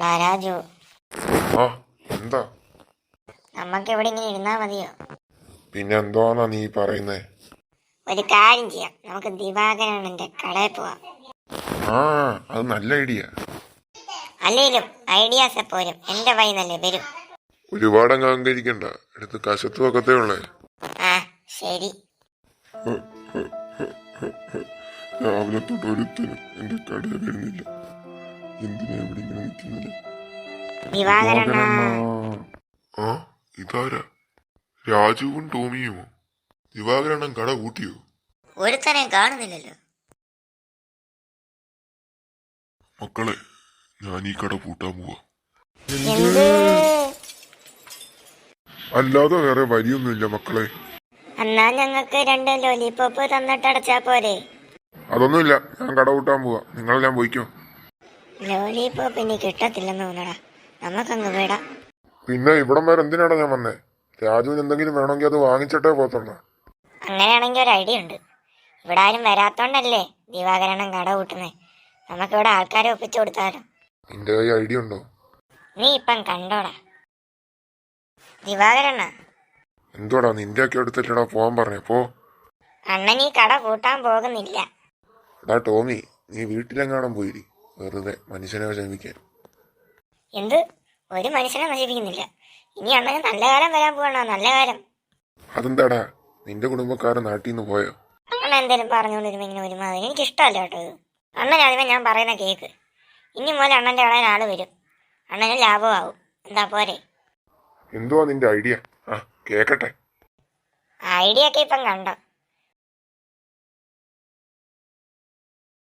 എടാ രാജു, ആ എന്താ? നമുക്ക് ഇവിടെ ഇങ്ങനെ ഇരുന്നാ മതിയോ? പിന്നെ എന്തോന്നാ നീ പറയുന്നേ? ഒരു കാര്യം ചെയ്യാം, നമുക്ക് ദിവാകരണ്ണന്റെ കടയിൽ പോവാം. ആ അത് നല്ല ഐഡിയ. അല്ലേലും ഐഡിയാസ് എപ്പോഴും എന്റെ വൈന്നല്ലേ വരും. ഒരുപാടങ്ങ് അഹങ്കരിക്കണ്ട, എടുത്ത് കശത്ത് വെക്കത്തേ ഉള്ളേ. ആ ശരി. രാവിലെ തൊട്ട് ഒരുത്തനും എന്റെ കടയിൽ വരുന്നില്ല. എന്തിനാ ഇവിടെ ഇങ്ങനെ നിൽക്കുന്നത്? ദിവാകരണ്ണ, ആ ഇതാരാ? രാജുവും ടോമിയുമോ? ദിവാകരണ്ണൻ കട കൂട്ടിയോ? ഒരുത്തനെ കാണുന്നില്ലല്ലോ. മക്കളെ, ഞാൻ ഈ കട പൂട്ടാൻ പോവാ. എന്ത്? അല്ലാതെ വേറെ വരിയൊന്നുമില്ല മക്കളെ. എന്നാ ഞങ്ങൾക്ക് 2 ലോലിപോപ്പ് തന്നിട്ട് അടച്ചാ പോരെ? അതൊന്നുമില്ല, ഞാൻ കട കൂട്ടാൻ പോവാ. നിങ്ങളെല്ലാം പോയിക്കോ. ലോലിപോപ്പ് ഇനി കിട്ടത്തില്ലെന്ന് തോന്നടാ, നമുക്കങ്ങ് വിടാം. പിന്നെ ഇവിടം വരെ എന്തിനാടാ ഞാൻ വന്നേ? രാജുവിന് എന്തെങ്കിലും വേണമെങ്കിൽ അത് വാങ്ങിച്ചിട്ടേ പോത്തുള്ളൂ. അങ്ങനെയാണെങ്കിൽ ഒരു ഐഡിയ ഉണ്ട്. ഇവിടെ ആരും വരാത്തോണ്ടല്ലേ ദിവാകരണ്ണൻ കട കൂട്ടുന്നേ. നമുക്കിവിടെ ആൾക്കാരെ ഒപ്പിച്ചു കൊടുത്താലോ? നിന്റെ കൈ ഐഡിയ ഉണ്ടോ? നീ ഇപ്പം കണ്ടോടാ ദിവാകരണ്ണ. എന്തോടാ നിന്റെ ഒക്കെ എടുത്തിട്ടാ പോവാൻ പറഞ്ഞേ? പോ. അണ്ണൻ ഈ കട കൂട്ടാൻ പോകുന്നില്ല. എടാ ടോമി, നീ വീട്ടിലെങ്ങാനും പോയിരി, വെറുതെ മനുഷ്യനെ ക്ഷമിക്കാൻ. എന്ത്? ഒരു മനുഷ്യനെ നശിപ്പിക്കുന്നില്ല. ഇനി അണ്ണന് നല്ല കാലം വരാൻ പോകണോ? നല്ല കാലം. അതെന്താടാ, നിന്റെ കുടുംബക്കാരൻ നാട്ടിൽ നിന്ന് പോയോ? അണ്ണൻ എന്തേലും പറഞ്ഞുകൊണ്ടിരുമ്പോ ഇങ്ങനെ ഒരുമാതിരി എനിക്ക് ഇഷ്ടമല്ല കേട്ടോ ഇത്. അണ്ണൻ ആദ്യമേ ഞാൻ പറയുന്ന കേക്ക്. ഇനി മുതൽ അണ്ണന്റെ കടയിൽ ആള് വരും, അണ്ണന് ലാഭമാവും. എന്താ പോരെ? എന്തുവാ നിന്റെ ഐഡിയ? ആ കേക്കട്ടെ. ഐഡിയ ഒക്കെ ഇപ്പം കണ്ടോ?